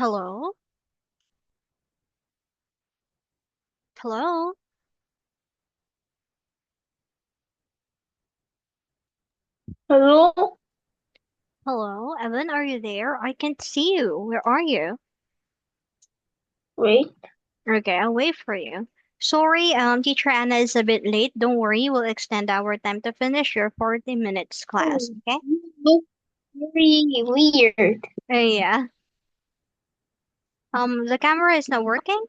Hello? Hello? Hello? Hello? Evan, are you there? I can't see you. Where are you? Wait. Okay, I'll wait for you. Sorry, teacher Anna is a bit late. Don't worry, we'll extend our time to finish your 40 minutes class, Oh, okay? you look very weird. Yeah. The camera is not working?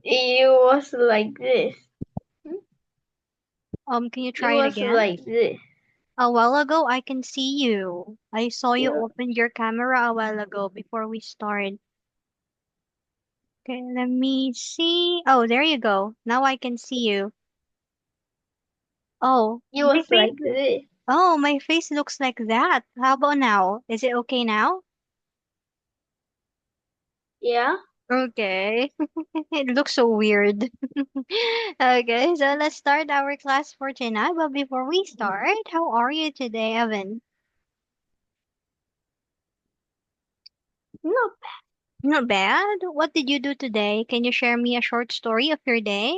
You was like this. Can you You try it was again? like this. A while ago, I can see you. I saw you Yeah. open your camera a while ago before we started. Okay, let me see. Oh, there you go. Now I can see you. Oh, You my was face. like this. Oh, my face looks like that. How about now? Is it okay now? Yeah. Okay. It looks so weird. Okay, so let's start our class for tonight. But before we start, how are you today, Evan? No. Not bad. What did you do today? Can you share me a short story of your day?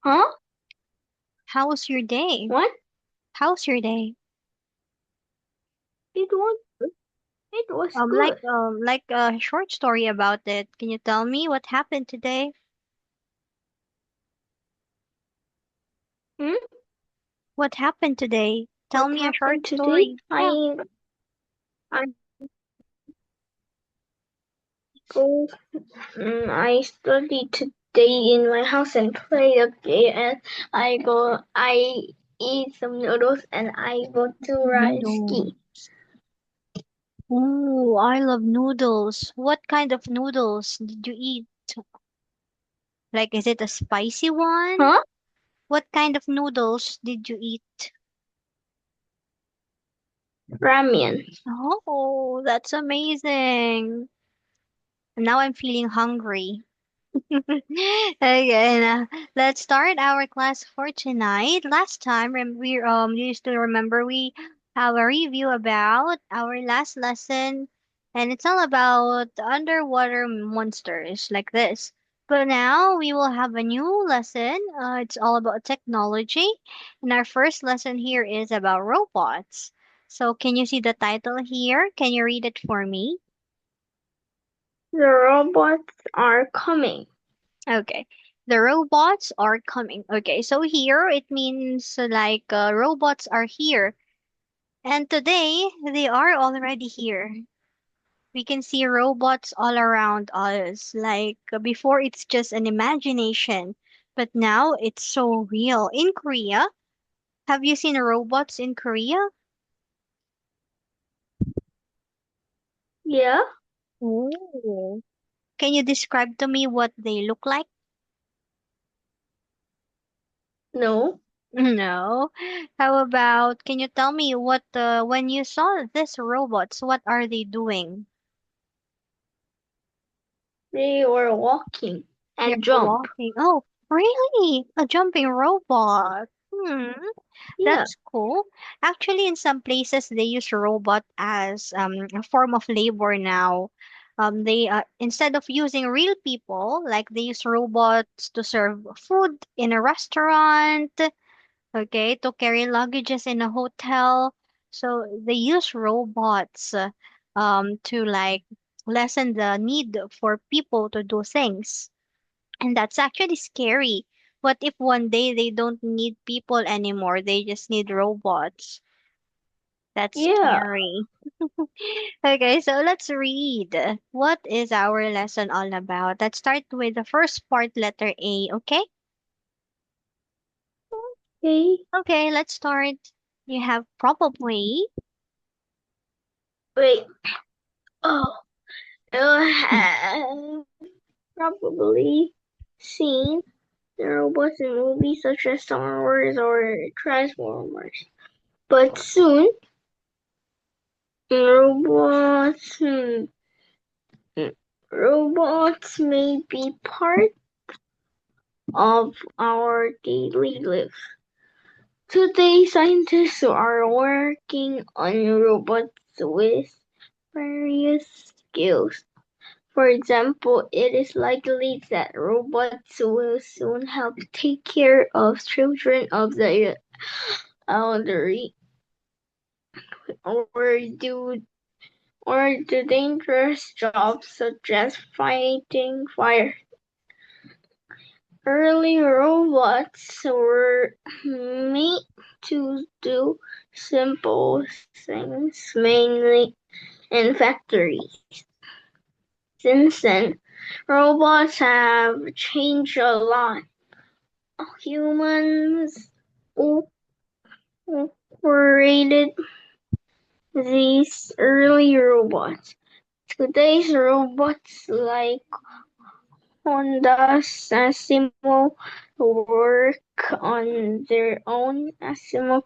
Huh? How's your day? What? How's your day? It was good. Like a short story about it. Can you tell me what happened today? Hmm? What happened today? Tell What me a short happened today? story. Yeah. I go I studied today in my house and play a game and I eat some noodles and I go to ride Noodles. ski. Ooh, I love noodles. What kind of noodles did you eat? Like, is it a spicy one? Huh? What kind of noodles did you eat? Ramen. Oh, that's amazing. Now I'm feeling hungry. Okay, now let's start our class for tonight. Last time, you still remember we have a review about our last lesson, and it's all about underwater monsters like this. But now we will have a new lesson. It's all about technology, and our first lesson here is about robots. So, can you see the title here? Can you read it for me? The robots are coming. Okay. The robots are coming. Okay, so here it means robots are here. And today they are already here. We can see robots all around us. Before it's just an imagination, but now it's so real. In Korea, have you seen robots in Korea? Yeah? Oh. Can you describe to me what they look like? No. No. How about, can you tell me when you saw these robots, what are they doing? They were walking They're and jump. walking. Oh, really? A jumping robot. Hmm, Yeah. that's cool. Actually, in some places, they use robot as a form of labor now. They instead of using real people, like they use robots to serve food in a restaurant, okay, to carry luggages in a hotel. So they use robots to lessen the need for people to do things. And that's actually scary. What if one day they don't need people anymore? They just need robots. That's Yeah. scary. Okay, so let's read. What is our lesson all about? Let's start with the first part, letter A, okay? Okay. Okay, let's start. You have probably. Wait. Oh. You have probably seen the robots in movies such as Star Wars or Transformers. But soon, robots, robots may be part of our daily lives. Today, scientists are working on robots with various skills. For example, it is likely that robots will soon help take care of children of the elderly or do dangerous jobs such as fighting fire. Early robots were made to do simple things, mainly in factories. Since then, robots have changed a lot. Humans operated these early robots. Today's robots like Honda's Asimo work on their own. Asimo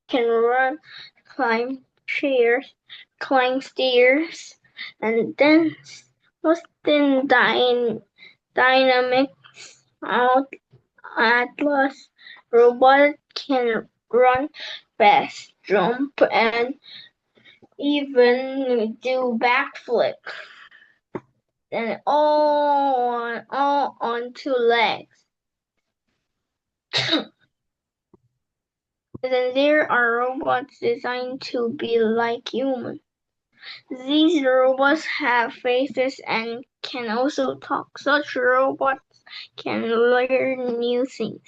can run, climb chairs, climb stairs, and dance. Austin Dynamics Atlas robot can run fast, jump, and even do backflip. And all on two legs. Then there are robots designed to be like humans. These robots have faces and can also talk. Such robots can learn new things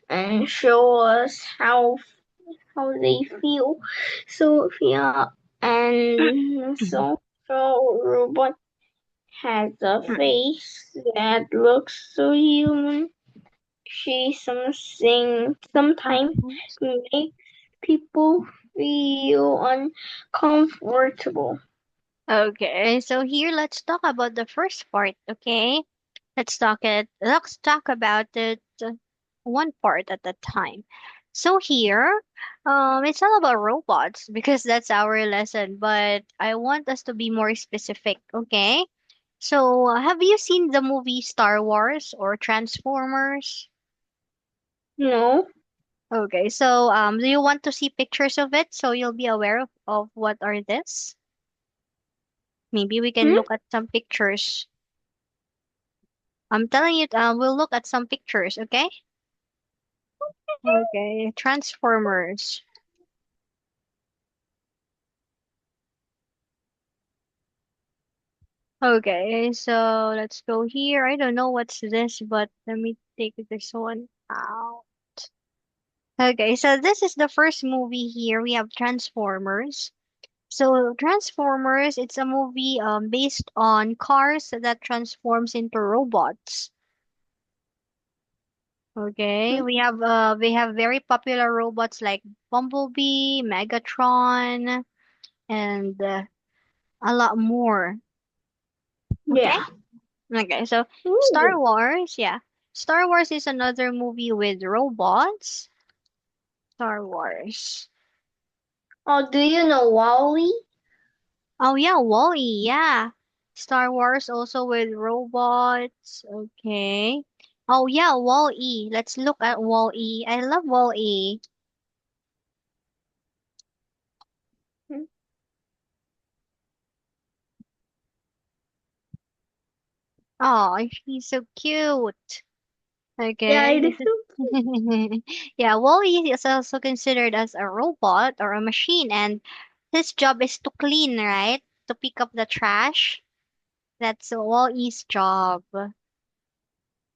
and show us how they feel. Sophia and social robot has a face that looks so human. She sometimes makes people feel uncomfortable. Okay, so here let's talk about the first part, okay? Let's talk about it one part at a time. So here, it's all about robots because that's our lesson, but I want us to be more specific, okay? So, have you seen the movie Star Wars or Transformers? No. Okay, so do you want to see pictures of it so you'll be aware of what are this? Maybe we can Hmm? look at some pictures. I'm telling you, we'll look at some pictures, okay? Okay, Transformers. Okay, so let's go here. I don't know what's this, but let me take this one out. Okay, so this is the first movie here. We have Transformers. So Transformers, it's a movie based on cars that transforms into robots. Okay, we have very popular robots like Bumblebee, Megatron, and a lot more. Okay? Yeah. Okay, so Star Ooh. Wars, yeah. Star Wars is another movie with robots. Star Wars. Oh, do you know Wally? Oh yeah, Wall-E, yeah. Star Wars also with robots. Okay. Oh yeah, Wall-E. Let's look at Wall-E. I love Wall-E. Hmm. Oh, she's so cute. Yeah, Okay. it is so cute. Yeah, Wall-E is also considered as a robot or a machine, and his job is to clean, right? To pick up the trash. That's Wall-E's job.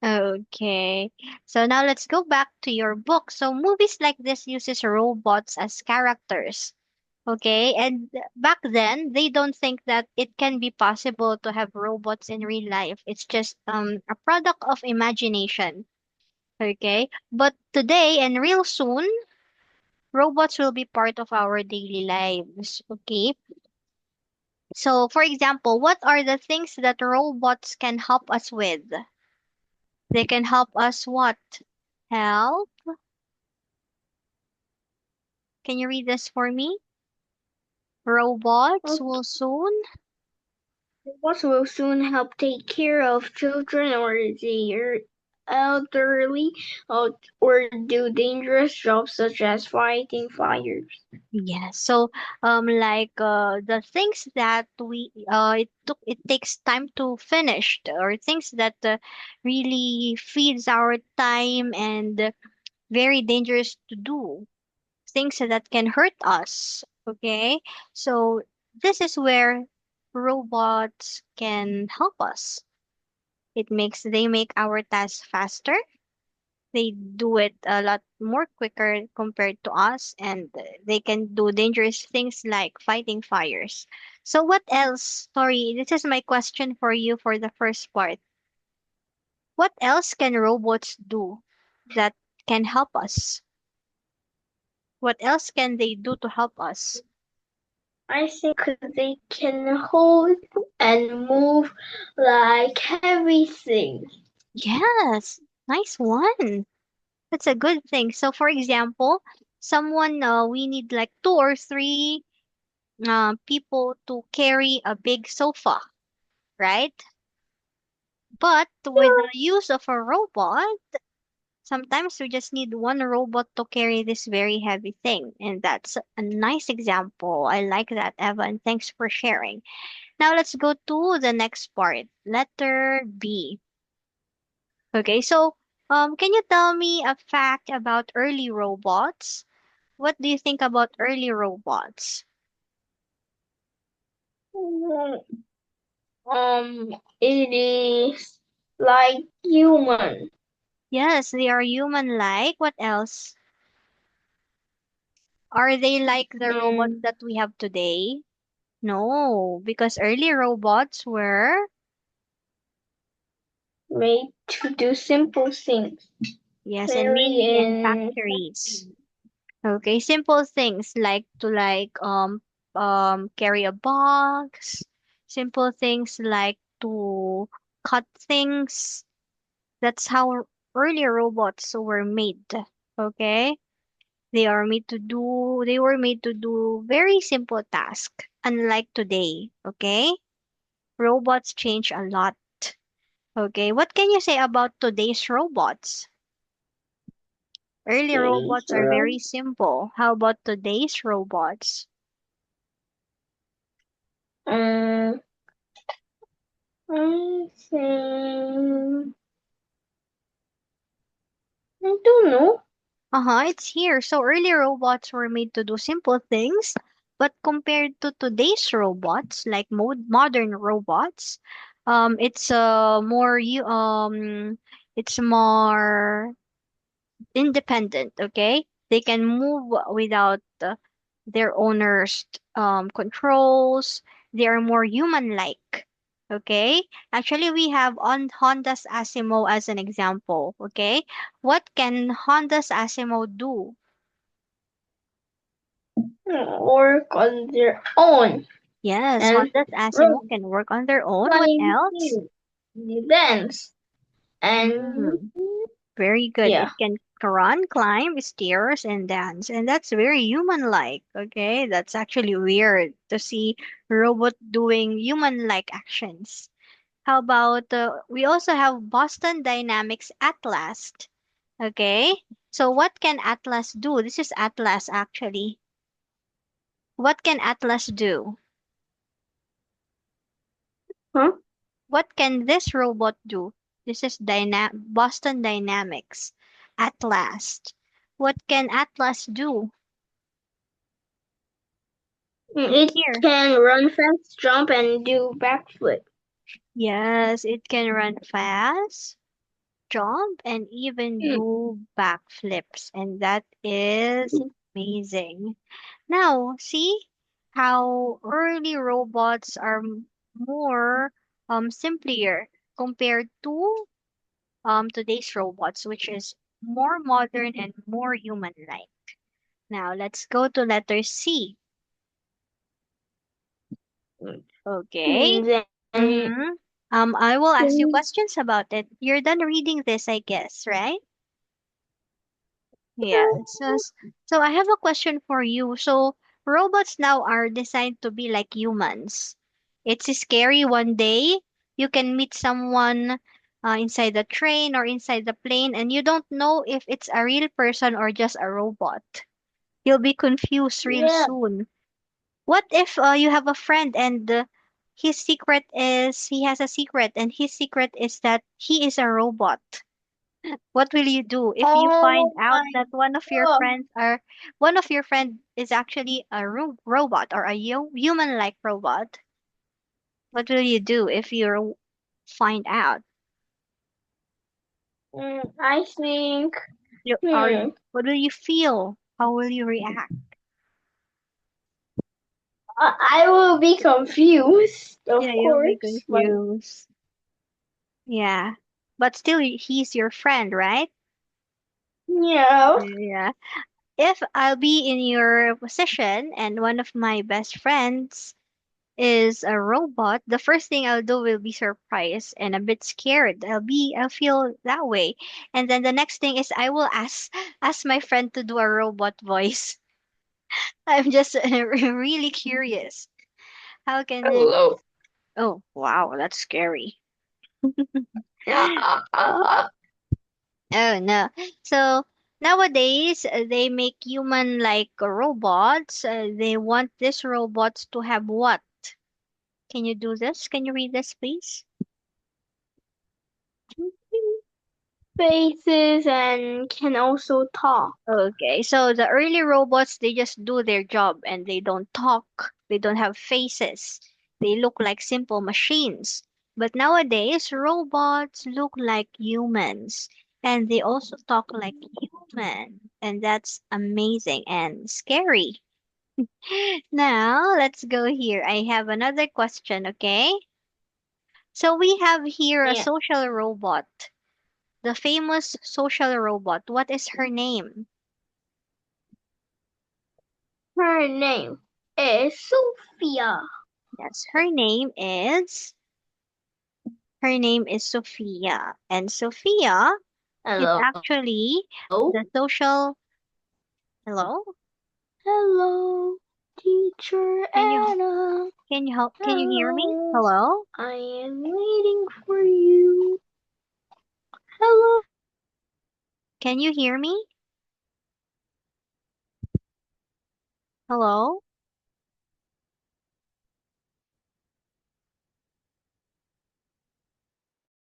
Okay. So now let's go back to your book. So movies like this uses robots as characters. Okay. And back then, they don't think that it can be possible to have robots in real life. It's just a product of imagination. Okay. But today and real soon, robots will be part of our daily lives. Okay. So for example, what are the things that robots can help us with? They can help us what? Help? Can you read this for me? Robots Okay. will soon. Robots will soon help take care of children or their elderly or do dangerous jobs such as fighting fires. Yes. So, the things that it takes time to finish, or things that really feeds our time and very dangerous to do, things that can hurt us. Okay. So this is where robots can help us. They make our tasks faster. They do it a lot more quicker compared to us, and they can do dangerous things like fighting fires. So what else? Sorry, this is my question for you for the first part. What else can robots do that can help us? What else can they do to help us? I think they can hold and move like heavy things. Yes, nice one. That's a good thing. So for example, we need like two or three people to carry a big sofa, right? But with the use of a robot, sometimes we just need one robot to carry this very heavy thing. And that's a nice example. I like that, Evan. Thanks for sharing. Now let's go to the next part. Letter B. Okay, so can you tell me a fact about early robots? What do you think about early robots? It is like human. Yes, they are human-like. What else? Are they like the robots Mm, that we have today? No, because early robots were, made to do simple things. yes, and Very mainly in in factories. Okay, simple things like carry a box, simple things like to cut things. That's how early robots were made. Okay? They were made to do very simple tasks, unlike today. Okay? Robots change a lot. Okay, what can you say about today's robots? Early days. robots are very simple. How about today's robots? Um, I think I don't know. Uh-huh, it's here. So early robots were made to do simple things, but compared to today's robots, like modern robots, it's it's more independent, okay? They can move without their owners' controls. They are more human-like, okay? Actually, we have on Honda's Asimo as an example, okay? What can Honda's Asimo do? Work on their own Yes, and Honda's Asimo run, can work on their own. What climb else? hills, dance, and Mm, very good. yeah. It can run, climb stairs, and dance. And that's very human-like, okay? That's actually weird to see robot doing human-like actions. How about we also have Boston Dynamics Atlas. Okay? So what can Atlas do? This is Atlas actually. What can Atlas do? Huh? What can this robot do? This is Boston Dynamics Atlas. What can Atlas do? It Here. can run fast, jump, and do backflip. Yes, it can run fast, jump, and even Mm. do backflips. And that is amazing. Now, see how early robots are more simpler compared to today's robots, which is more modern and more human-like. Now, let's go to letter C. Okay. Then Mm-hmm. I will ask you mm, questions about it. You're done reading this, I guess, right? Yeah. So I have a question for you. So robots now are designed to be like humans. It's scary one day. You can meet someone inside the train or inside the plane, and you don't know if it's a real person or just a robot. You'll be confused real Yeah. soon. What if you have a friend and he has a secret, and his secret is that he is a robot? What will you do if you find Oh out my that god. one of your friend is actually a robot or a human-like robot? What will you do if you find out? I think. You, are Hmm. what will you feel? How will you react? I will be confused, of Yeah, you'll be course, but confused. Yeah. But still, he's your friend, right? yeah. Yeah. If I'll be in your position and one of my best friends is a robot, the first thing I'll do will be surprised and a bit scared. I'll feel that way. And then the next thing is I will ask my friend to do a robot voice. I'm just really curious. How can it? Hello. Oh, wow, that's scary. Oh no. So nowadays they make human like robots. They want these robots to have what? Can you do this? Can you read this, please? Faces and can also talk. Okay, so the early robots, they just do their job and they don't talk. They don't have faces. They look like simple machines. But nowadays, robots look like humans and they also talk like human. And that's amazing and scary. Now, let's go here. I have another question, okay? So we have here a Yeah. social robot, the famous social robot. What is her name? Her name is Sophia. Yes, her name is Sophia. And Sophia is Hello. actually the social hello? Hello, teacher Can you Anna. can you hear me? Hello. Hello? I am waiting for you. Hello. Can you hear me? Hello?